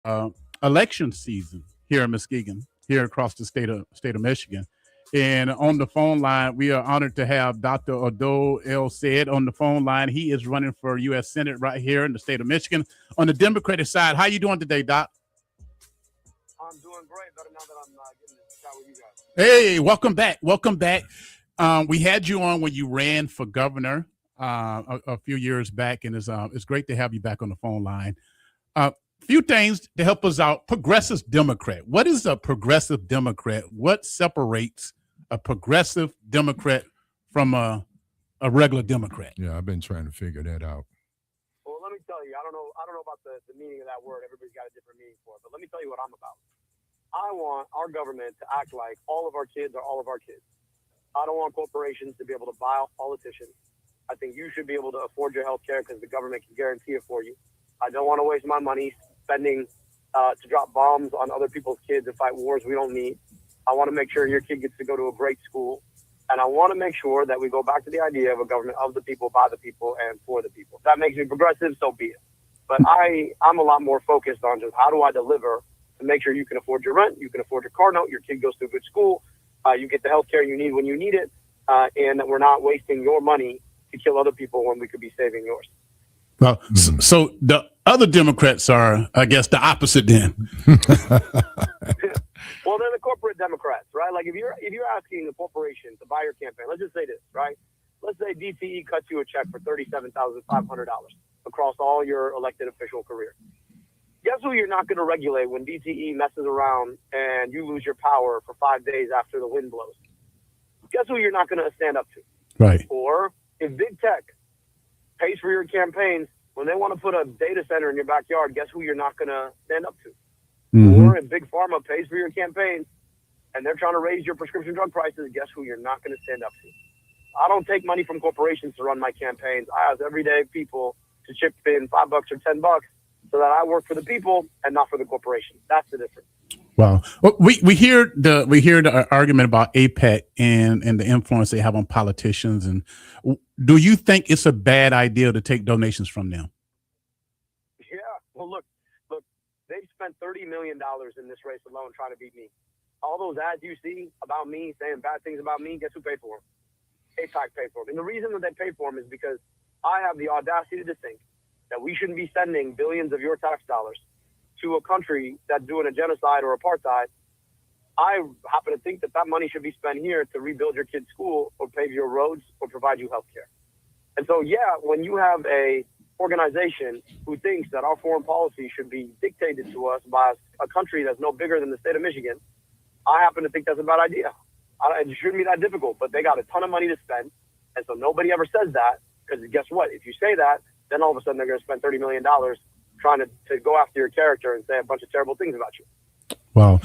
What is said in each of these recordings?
uh, election season here in Muskegon, here across the state of Michigan. And on the phone line, we are honored to have Dr. Abdul El-Sayed on the phone line. He is running for U.S. Senate right here in the state of Michigan on the Democratic side. How you doing today, Doc? I'm doing great. Better now that I'm getting to chat with you guys. Hey, welcome back. Welcome back. We had you on when you ran for governor a few years back, and it's great to have you back on the phone line. Few things to help us out. Progressive Democrat. What is a progressive Democrat? What separates a progressive Democrat from a regular Democrat? Yeah, I've been trying to figure that out. Well, let me tell you, I don't know about the meaning of that word. Everybody's got a different meaning for it. But let me tell you what I'm about. I want our government to act like all of our kids are all of our kids. I don't want corporations to be able to buy off politicians. I think you should be able to afford your health care because the government can guarantee it for you. I don't want to waste my money spending to drop bombs on other people's kids and fight wars we don't need. I want to make sure your kid gets to go to a great school. And I want to make sure that we go back to the idea of a government of the people, by the people, and for the people. If that makes me progressive, so be it. But I'm a lot more focused on just how do I deliver to make sure you can afford your rent, you can afford your car note, your kid goes to a good school, you get the health care you need when you need it, and that we're not wasting your money to kill other people when we could be saving yours. Well, so the other Democrats are, I guess, the opposite then. Well, they're the corporate Democrats, right? Like if you're asking a corporation to buy your campaign, let's just say this, right? Let's say DTE cuts you a check for $37,500 across all your elected official career. Guess who you're not going to regulate when DTE messes around and you lose your power for 5 days after the wind blows? Guess who you're not going to stand up to? Right. Or if big tech pays for your campaigns when they want to put a data center in your backyard, guess who you're not going to stand up to? Mm-hmm. Or if Big Pharma pays for your campaigns and they're trying to raise your prescription drug prices, guess who you're not going to stand up to? I don't take money from corporations to run my campaigns. I ask everyday people to chip in $5 or $10 so that I work for the people and not for the corporation. That's the difference. Well, we hear the argument about APEC and the influence they have on politicians. And do you think it's a bad idea to take donations from them? Yeah. Well, look, they've spent $30 million in this race alone trying to beat me. All those ads you see about me, saying bad things about me, guess who paid for them? APEC paid for them. And the reason that they paid for them is because I have the audacity to think that we shouldn't be sending billions of your tax dollars to a country that's doing a genocide or apartheid. I happen to think that money should be spent here to rebuild your kid's school or pave your roads or provide you health care. And so, yeah, when you have a organization who thinks that our foreign policy should be dictated to us by a country that's no bigger than the state of Michigan, I happen to think that's a bad idea. It shouldn't be that difficult, but they got a ton of money to spend. And so nobody ever says that because guess what? If you say that, then all of a sudden they're going to spend $30 million trying to go after your character and say a bunch of terrible things about you. Well,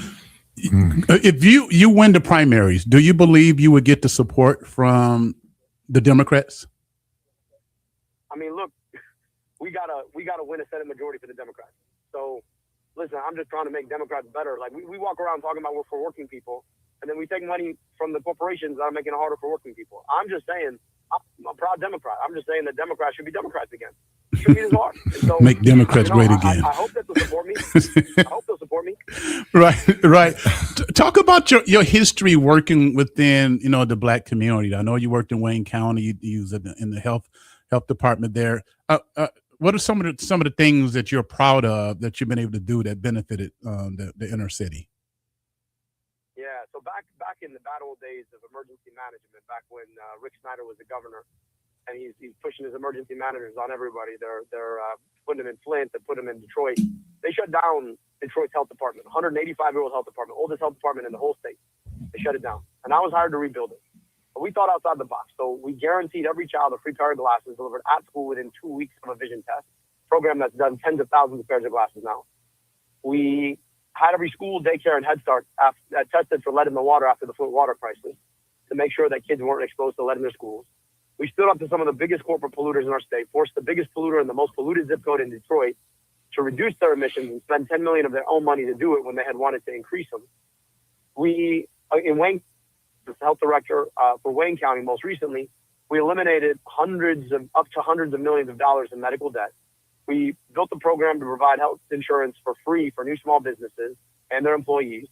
if you win the primaries, do you believe you would get the support from the Democrats? I mean, look, we gotta win a Senate majority for the Democrats. So, listen, I'm just trying to make Democrats better. Like we walk around talking about we're for working people, and then we take money from the corporations that are making it harder for working people. I'm just saying, I'm a proud Democrat. I'm just saying that Democrats should be Democrats again. It shouldn't be this hard. So, make Democrats great again. I hope that they'll support me. I hope they'll support me. Right. Talk about your history working within, the Black community. I know you worked in Wayne County. You was in the health department there. What are some of the things that you're proud of that you've been able to do that benefited the inner city? Yeah, so back in the bad old days of emergency management, back when Rick Snyder was the governor, and he's pushing his emergency managers on everybody. They're putting them in Flint, they put them in Detroit. They shut down Detroit's health department, 185-year-old health department, oldest health department in the whole state. They shut it down, and I was hired to rebuild it. But we thought outside the box, so we guaranteed every child a free pair of glasses delivered at school within 2 weeks of a vision test. Program that's done tens of thousands of pairs of glasses now. We had every school, daycare, and Head Start tested for lead in the water after the Flint water crisis to make sure that kids weren't exposed to lead in their schools. We stood up to some of the biggest corporate polluters in our state, forced the biggest polluter in the most polluted zip code in Detroit to reduce their emissions and spend $10 million of their own money to do it when they had wanted to increase them. We, in Wayne, the health director for Wayne County most recently, we eliminated up to hundreds of millions of dollars in medical debt. We built a program to provide health insurance for free for new small businesses and their employees.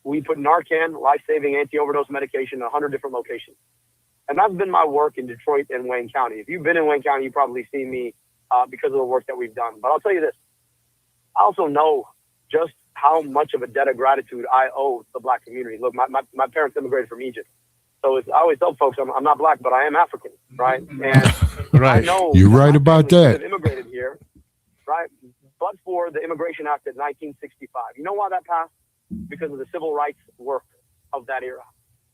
We put Narcan, life-saving anti-overdose medication in 100 different locations. And that's been my work in Detroit and Wayne County. If you've been in Wayne County, you've probably seen me because of the work that we've done. But I'll tell you this. I also know just how much of a debt of gratitude I owe the Black community. Look, my parents immigrated from Egypt. So I always tell folks I'm not Black, but I am African, right? And Right. I know You're right about that. Immigrated here, right? But for the Immigration Act of 1965. You know why that passed? Because of the civil rights work of that era.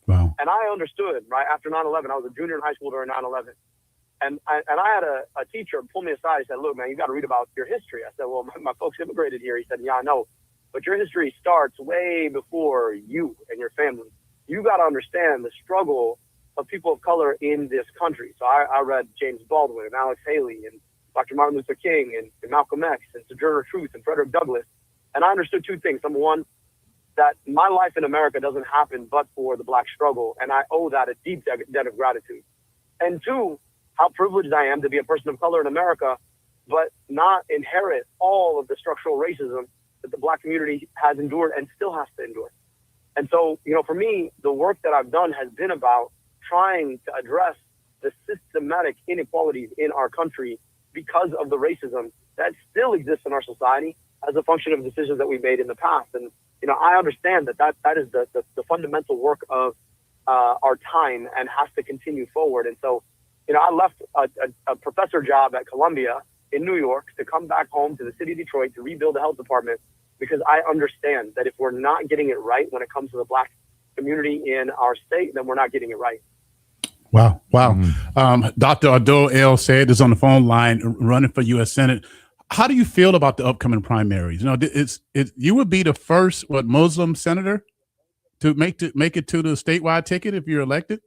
Wow. And I understood, right, after 9/11, I was a junior in high school during 9/11. And I had a teacher pull me aside. He said, look, man, you got to read about your history. I said, well, my folks immigrated here. He said, yeah, I know. But your history starts way before you and your family. You got to understand the struggle of people of color in this country. So I read James Baldwin and Alex Haley and Dr. Martin Luther King and Malcolm X and Sojourner Truth and Frederick Douglass. And I understood two things. Number one, that my life in America doesn't happen but for the Black struggle. And I owe that a deep debt of gratitude. And two, how privileged I am to be a person of color in America, but not inherit all of the structural racism that the Black community has endured and still has to endure. And so, for me, the work that I've done has been about trying to address the systematic inequalities in our country because of the racism that still exists in our society as a function of decisions that we made in the past. And, I understand that is the fundamental work of our time and has to continue forward. And so, I left a professor job at Columbia in New York to come back home to the city of Detroit to rebuild the health department because I understand that if we're not getting it right when it comes to the Black community in our state, then we're not getting it right. Wow. Mm-hmm. Dr. Abdul El-Sayed is on the phone line running for U.S. Senate. How do you feel about the upcoming primaries? You would be the first Muslim senator to make it to the statewide ticket if you're elected.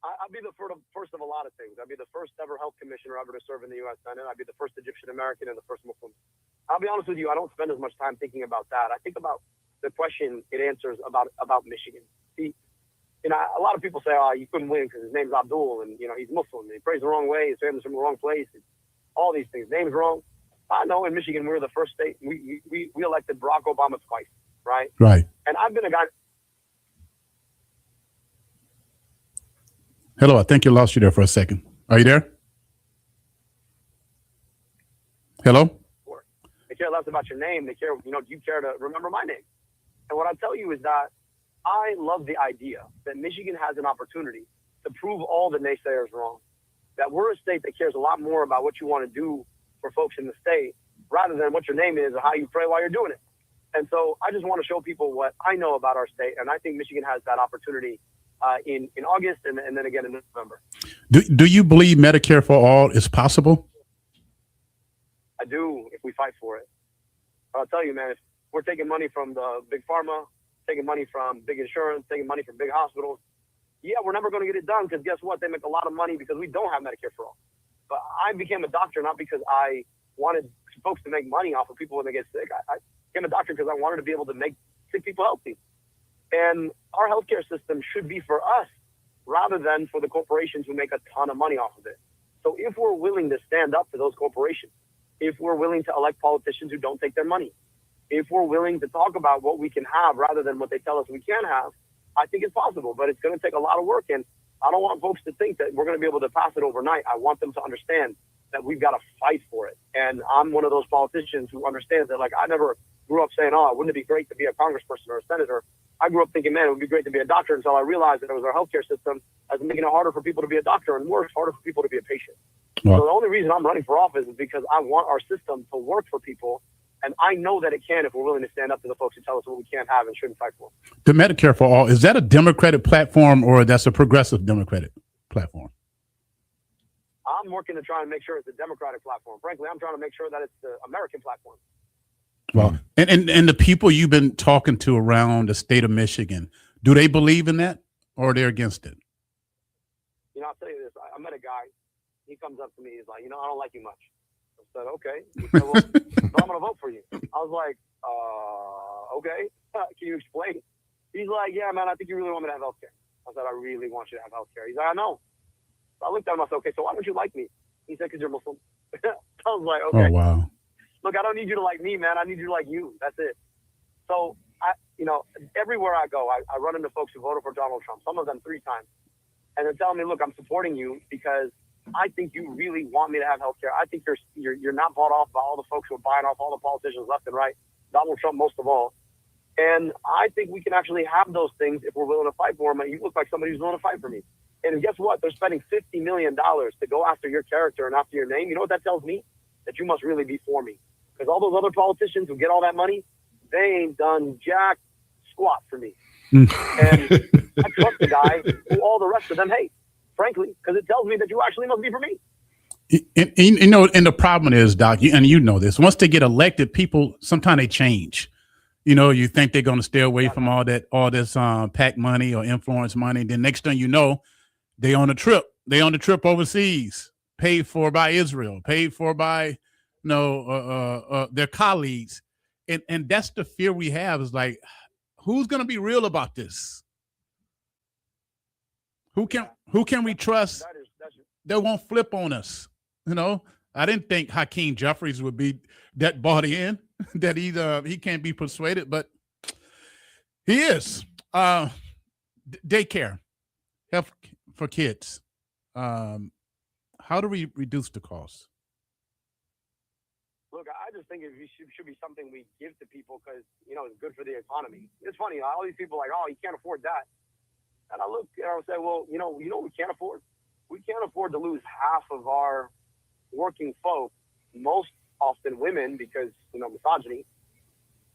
I'd be the first of a lot of things. I'd be the first ever health commissioner ever to serve in the U.S. Senate. I'd be the first Egyptian American and the first Muslim. I'll be honest with you, I don't spend as much time thinking about that. I think about the question it answers about Michigan. See, a lot of people say, oh, you couldn't win because his name's Abdul and, he's Muslim. And he prays the wrong way. His family's from the wrong place. All these things. Name's wrong. I know in Michigan, we were the first state. We elected Barack Obama twice, right? Right. And I've been a guy. Hello, I think you lost you there for a second. Are you there? Hello? They care less about your name. They care, do you care to remember my name? And what I tell you is that I love the idea that Michigan has an opportunity to prove all the naysayers wrong. That we're a state that cares a lot more about what you want to do for folks in the state rather than what your name is or how you pray while you're doing it. And so I just want to show people what I know about our state. And I think Michigan has that opportunity in August and then again in November. Do you believe Medicare for all is possible? I do, if we fight for it. But I'll tell you, man, if we're taking money from the big pharma, taking money from big insurance, taking money from big hospitals, yeah, we're never going to get it done because guess what? They make a lot of money because we don't have Medicare for all. But I became a doctor not because I wanted folks to make money off of people when they get sick. I became a doctor because I wanted to be able to make sick people healthy. And our healthcare system should be for us rather than for the corporations who make a ton of money off of it. So if we're willing to stand up to those corporations, if we're willing to elect politicians who don't take their money, if we're willing to talk about what we can have rather than what they tell us we can't have, I think it's possible, but it's going to take a lot of work. And I don't want folks to think that we're going to be able to pass it overnight. I want them to understand that we've got to fight for it. And I'm one of those politicians who understands that, I never grew up saying, oh, wouldn't it be great to be a congressperson or a senator? I grew up thinking, man, it would be great to be a doctor until I realized that it was our healthcare system that's making it harder for people to be a doctor and worse, harder for people to be a patient. Wow. So the only reason I'm running for office is because I want our system to work for people. And I know that it can if we're willing to stand up to the folks who tell us what we can't have and shouldn't fight for. The Medicare for all, is that a Democratic platform or that's a progressive Democratic platform? I'm working to try and make sure it's a Democratic platform. Frankly, I'm trying to make sure that it's the American platform. Well, and the people you've been talking to around the state of Michigan, do they believe in that or they're against it? I'll tell you this. I met a guy. He comes up to me. He's like, I don't like you much. I said, okay. He said, well, so I'm going to vote for you. I was like, okay. Can you explain? He's like, yeah, man, I think you really want me to have health care. I said, I really want you to have health care. He's like, I know. So I looked at him. I said, okay, so why don't you like me? He said, because you're Muslim. was like, Oh, okay, wow. look, I don't need you to like me, man. I need you to like you. That's it. So, everywhere I go, I run into folks who voted for Donald Trump, some of them 3 times. And they're telling me, look, I'm supporting you because I think you really want me to have health care. I think you're not bought off by all the folks who are buying off all the politicians left and right, Donald Trump most of all. And I think we can actually have those things if we're willing to fight for them. And you look like somebody who's willing to fight for me. And guess what? They're spending $50 million to go after your character and after your name. You know what that tells me? That you must really be for me. Because all those other politicians who get all that money, they ain't done jack squat for me. And I trust the guy who all the rest of them hate, frankly, because it tells me that you actually must be for me. And the problem is, Doc, and you know this, once they get elected, people, sometimes they change. You think they're going to stay away from all this PAC money or influence money. Then next thing you know, they on a trip. They on the trip overseas, paid for by Israel, paid for by their colleagues. And that's the fear we have, is like, who's going to be real about this? Who can we trust that won't flip on us? I didn't think Hakeem Jeffries would be that bought in, that he can't be persuaded, but he is. Daycare, health for kids. How do we reduce the cost? Look, I just think it should be something we give to people because, it's good for the economy. It's funny, all these people are like, oh, you can't afford that. And I look and I say, well, we can't afford? We can't afford to lose half of our working folk, most often women, because, misogyny,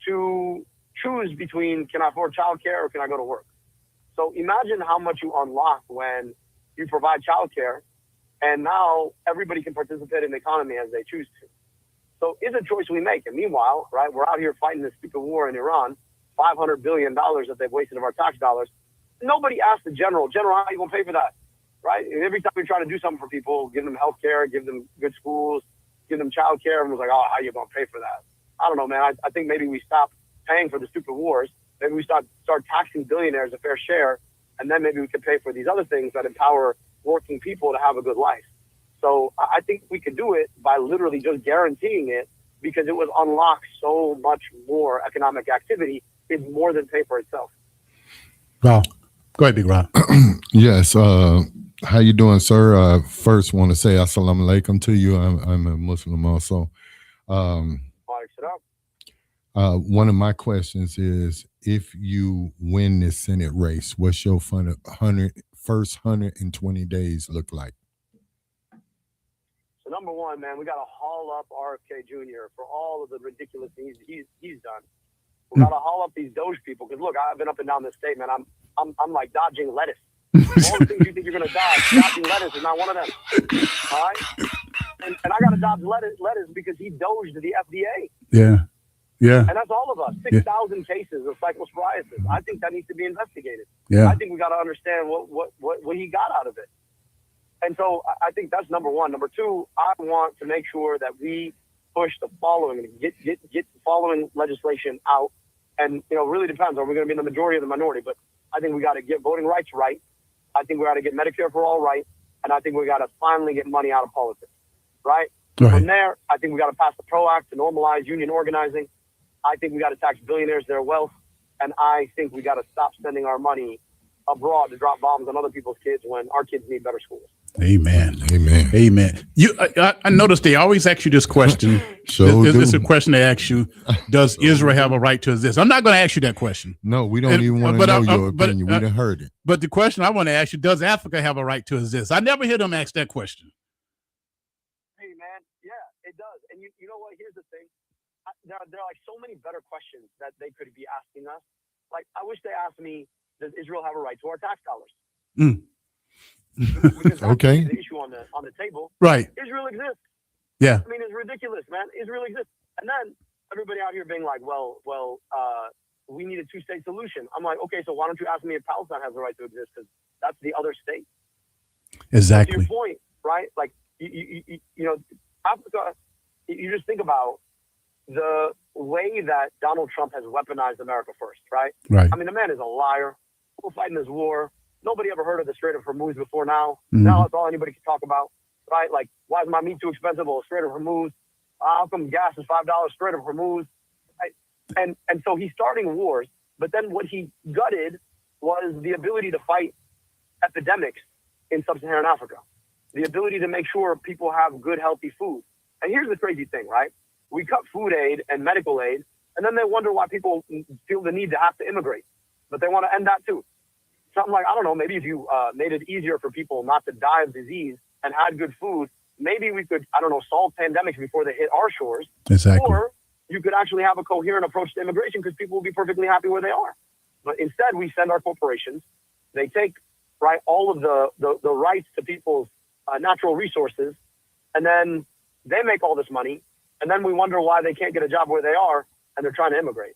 to choose between, can I afford childcare or can I go to work? So imagine how much you unlock when you provide childcare, and now everybody can participate in the economy as they choose to. So it's a choice we make. And meanwhile, right, we're out here fighting this stupid war in Iran, $500 billion that they've wasted of our tax dollars. Nobody asked the general, how are you going to pay for that? Right? And every time we try to do something for people, give them health care, give them good schools, give them child care, everyone's like, oh, how are you going to pay for that? I don't know, man. I think maybe we stop paying for the stupid wars. Maybe we start taxing billionaires a fair share, and then maybe we could pay for these other things that empower working people to have a good life. So I think we could do it by literally just guaranteeing it, because it would unlock so much more economic activity. It's more than pay for itself. Wow. Go ahead, Big Ron. Yes. How you doing, sir? First, want to say assalamu alaikum to you. I'm a Muslim also. One of my questions is, if you win this Senate race, what's your first 120 days look like? So number one, man, we got to haul up RFK Jr. for all of the ridiculous things he's done. We got to haul up these Doge people, because look, I've been up and down this state, man. I'm like dodging lettuce. All the things you think you're going to dodge, dodging lettuce is not one of them. All right? And I got to dodge lettuce because he doged the FDA. Yeah. Yeah. And that's all of us. 6,000 cases of cyclosporiasis. I think that needs to be investigated. Yeah. I think we got to understand what he got out of it. And so I think that's number one. Number two, I want to make sure that we push the following, get the following legislation out. And, it really depends. Are we going to be in the majority or the minority? But I think we got to get voting rights right. I think we got to get Medicare for all right. And I think we got to finally get money out of politics. Right? From there, I think we got to pass the PRO Act to normalize union organizing. I think we got to tax billionaires their wealth. And I think we got to stop spending our money abroad to drop bombs on other people's kids when our kids need better schools. Amen. Amen. Amen. I noticed they always ask you this question. It's a question they ask you: does Israel have a right to exist? I'm not going to ask you that question. No, we don't even want to know your opinion. We done heard it. But the question I want to ask you: does Africa have a right to exist? I never hear them ask that question. Hey, man, yeah, it does. And you know what? Here's the thing: there are like so many better questions that they could be asking us. Like, I wish they asked me, does Israel have a right to our tax dollars? Because that's the issue on the table. Right. Israel exists. Yeah. I mean, it's ridiculous, man. Israel exists. And then everybody out here being like, well, we need a two-state solution. I'm like, okay, so why don't you ask me if Palestine has the right to exist? Because that's the other state. Exactly. To your point, right? Like, Africa, you just think about the way that Donald Trump has weaponized America first, right? Right. I mean, the man is a liar. We're fighting this war. Nobody ever heard of the Strait of Hormuz before now. Now that's all anybody can talk about, right? Like, why is my meat too expensive? Well, the Strait of Hormuz, How come gas is $5 straight up for moose? And so he's starting wars. But then what he gutted was the ability to fight epidemics in sub-Saharan Africa, the ability to make sure people have good, healthy food. And here's the crazy thing, right? We cut food aid and medical aid, and then they wonder why people feel the need to have to immigrate. But they want to end that too. Something like, I don't know, maybe if you made it easier for people not to die of disease and had good food, maybe we could, I don't know, solve pandemics before they hit our shores. Exactly. Or you could actually have a coherent approach to immigration because people will be perfectly happy where they are. But instead, we send our corporations. They take, right, all of the rights to people's natural resources, and then they make all this money, and then we wonder why they can't get a job where they are, and they're trying to immigrate.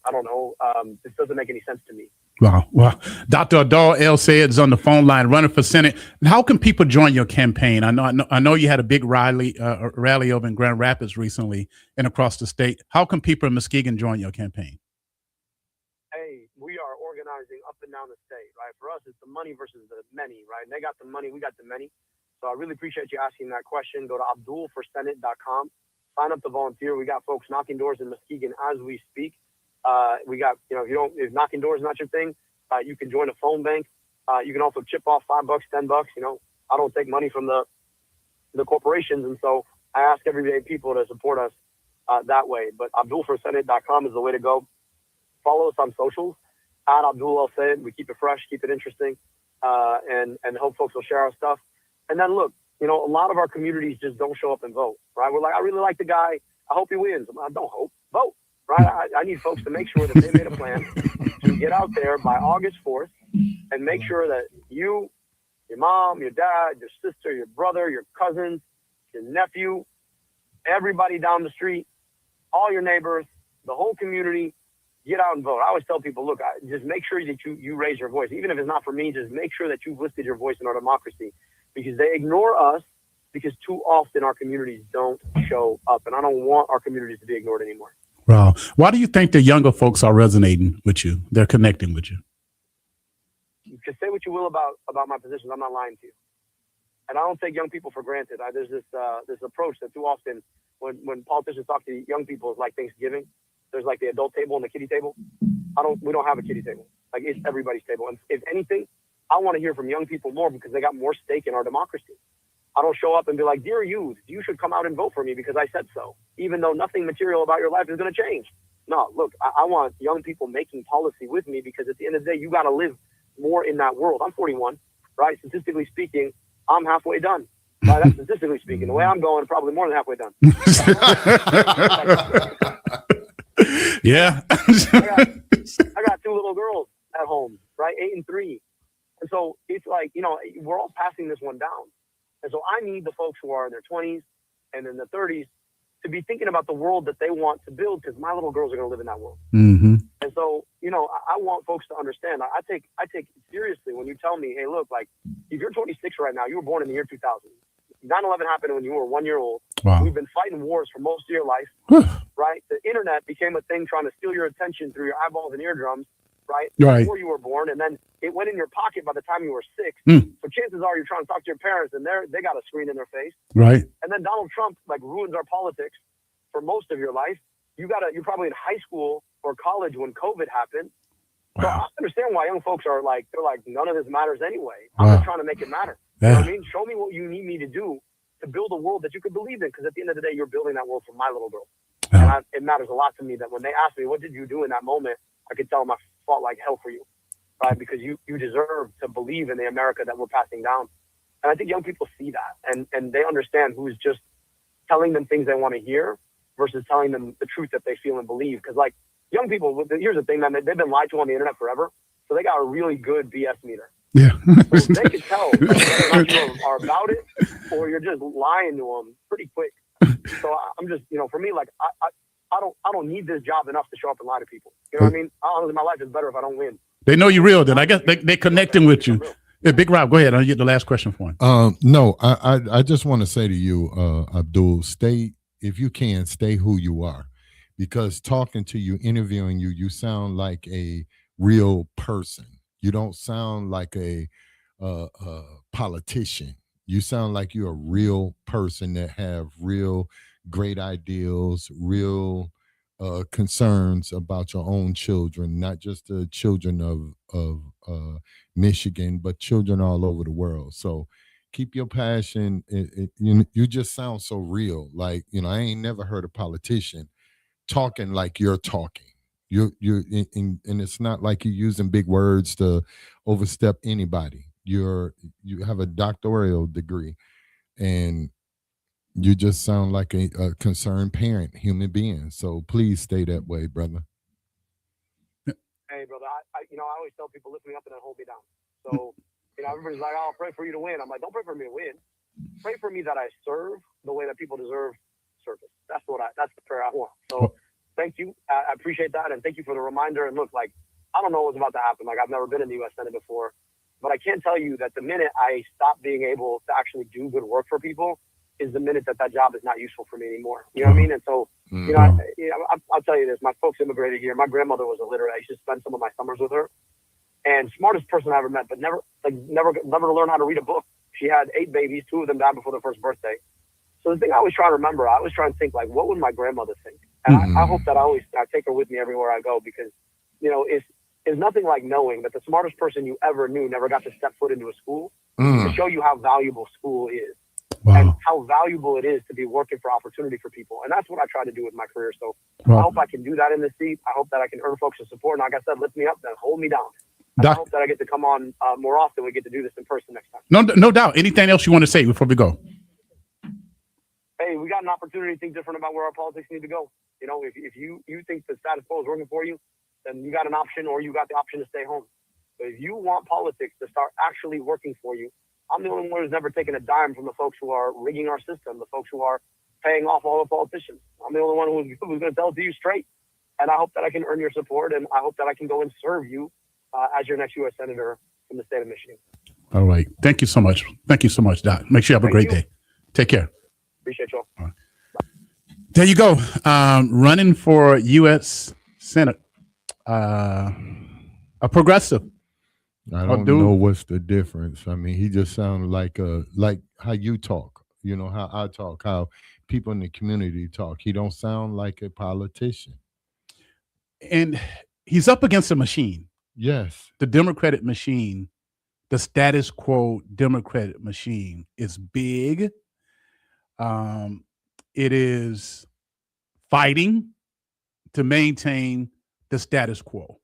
I don't know. This doesn't make any sense to me. Wow. Well, Dr. Abdul El-Sayed is on the phone line running for Senate. How can people join your campaign? I know you had a big rally over in Grand Rapids recently and across the state. How can people in Muskegon join your campaign? Hey, we are organizing up and down the state, right? For us, it's the money versus the many, right? And they got the money, we got the many. So I really appreciate you asking that question. Go to abdulforsenate.com. Sign up to volunteer. We got folks knocking doors in Muskegon as we speak. We got, if knocking doors is not your thing, you can join a phone bank. You can also chip off $5, $10. I don't take money from the corporations, and so I ask everyday people to support us that way. But abdulforsenate.com is the way to go. Follow us on socials at Abdul El-Sayed. We keep it fresh, keep it interesting, and hope folks will share our stuff. And then look, a lot of our communities just don't show up and vote, right? We're like, I really like the guy. I hope he wins. I don't hope. Vote. Right? I need folks to make sure that they made a plan to get out there by August 4th and make sure that you, your mom, your dad, your sister, your brother, your cousins, your nephew, everybody down the street, all your neighbors, the whole community, get out and vote. I always tell people, look, just make sure that you raise your voice. Even if it's not for me, just make sure that you've listed your voice in our democracy, because they ignore us because too often our communities don't show up. And I don't want our communities to be ignored anymore. Wow. Why do you think the younger folks are resonating with you? They're connecting with you. You can say what you will about my positions. I'm not lying to you. And I don't take young people for granted. There's this approach that too often when politicians talk to young people, it's like Thanksgiving. There's like the adult table and the kiddie table. We don't have a kiddie table. Like, it's everybody's table. And if anything, I want to hear from young people more because they got more stake in our democracy. I don't show up and be like, dear youth, you should come out and vote for me because I said so, even though nothing material about your life is going to change. No, look, I want young people making policy with me because at the end of the day, you got to live more in that world. I'm 41, right? Statistically speaking, I'm halfway done. Right? That's statistically speaking. The way I'm going, probably more than halfway done. Yeah. I got two little girls at home, right? 8 and 3. And so it's like, we're all passing this one down. And so I need the folks who are in their 20s and in their 30s to be thinking about the world that they want to build, because my little girls are going to live in that world. Mm-hmm. And so, I want folks to understand. I take it seriously when you tell me, hey, look, like, if you're 26 right now, you were born in the year 2000. 9/11 happened when you were 1 year old. Wow. We've been fighting wars for most of your life, right? The internet became a thing trying to steal your attention through your eyeballs and eardrums, right? Before you were born, and then it went in your pocket by the time you were 6. So chances are you're trying to talk to your parents, and they got a screen in their face, right? And then Donald Trump ruins our politics for most of your life. You're probably in high school or college when COVID happened. Wow. So I understand why young folks are like, they're like, none of this matters anyway. I'm just trying to make it matter. Yeah. You know what I mean? Show me what you need me to do to build a world that you could believe in, because at the end of the day, you're building that world for my little girl. And it matters a lot to me that when they ask me, what did you do in that moment? I could tell them I fought like hell for you, right? Because you deserve to believe in the America that we're passing down. And I think young people see that, and they understand who's just telling them things they want to hear versus telling them the truth that they feel and believe. Because, like, young people, here's the thing, man, they've been lied to on the internet forever, so they got a really good BS meter. Yeah. So they can tell whether or not you are about it or you're just lying to them pretty quick. So I'm just, for me, like, I don't need this job enough to show up and lie to people. You know what I mean? Honestly, my life is better if I don't win. They know you're real, then. I guess they're connecting with you. Yeah, Big Rob, go ahead. I'll get the last question for him. No, I just want to say to you, Abdul, if you can, stay who you are, because talking to you, interviewing you, you sound like a real person. You don't sound like a politician. You sound like you're a real person that have real great ideals, real concerns about your own children, not just the children of Michigan, but children all over the world. So keep your passion. You just sound so real. Like, I ain't never heard a politician talking like you're talking. And it's not like you're using big words to overstep anybody. You have a doctoral degree, and you just sound like a concerned parent, human being. So please stay that way, brother. Hey, brother, I always tell people, lift me up and then hold me down. So, everybody's like, oh, I'll pray for you to win. I'm like, don't pray for me to win. Pray for me that I serve the way that people deserve service. That's the prayer I want. So thank you. I appreciate that. And thank you for the reminder. And look, like, I don't know what's about to happen. Like, I've never been in the U.S. Senate before, but I can tell you that the minute I stop being able to actually do good work for people is the minute that job is not useful for me anymore. You know what I mean? And so, I'll tell you this. My folks immigrated here. My grandmother was illiterate. I used to spend some of my summers with her. And smartest person I ever met, but never to learn how to read a book. She had 8 babies. 2 of them died before their first birthday. So the thing I always try to remember, I always try and think, like, what would my grandmother think? And I hope that I take her with me everywhere I go, because, it's nothing like knowing that the smartest person you ever knew never got to step foot into a school to show you how valuable school is. Wow. And how valuable it is to be working for opportunity for people. And that's what I try to do with my career. So I hope I can do that in this seat. I hope that I can earn folks' support. And like I said, lift me up, then hold me down. I hope that I get to come on more often. We get to do this in person next time. No doubt. Anything else you want to say before we go? Hey, we got an opportunity to think different about where our politics need to go. If you think the status quo is working for you, then you got an option, or you got the option to stay home. But if you want politics to start actually working for you, I'm the only one who's never taken a dime from the folks who are rigging our system, the folks who are paying off all the politicians. I'm the only one who's going to tell it to you straight. And I hope that I can earn your support, and I hope that I can go and serve you as your next U.S. Senator from the state of Michigan. All right. Thank you so much. Thank you so much, Doc. Make sure you have a great day. Take care. Appreciate y'all. All right. There you go. Running for U.S. Senate. A progressive. I don't know what's the difference. I mean, he just sounds like how you talk, how I talk, how people in the community talk. He don't sound like a politician. And he's up against a machine. Yes. The Democratic machine, the status quo Democratic machine is big. It is fighting to maintain the status quo.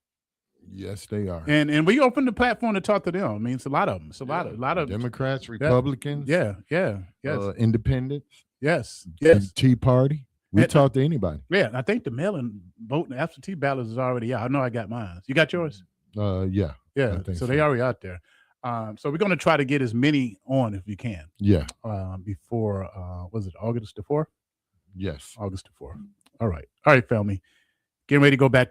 Yes, they are. And we opened the platform to talk to them. I mean, it's a lot of them. It's a lot of Democrats, Republicans. Yes. Independents. Yes. Tea Party. We talk to anybody. Yeah, I think the mail-in vote and absentee ballots is already out. I know I got mine. You got yours? Yeah. So they already out there. So we're going to try to get as many on if we can. Yeah. Before, was it August the 4th? Yes. August the 4th. All right, family. Getting ready to go back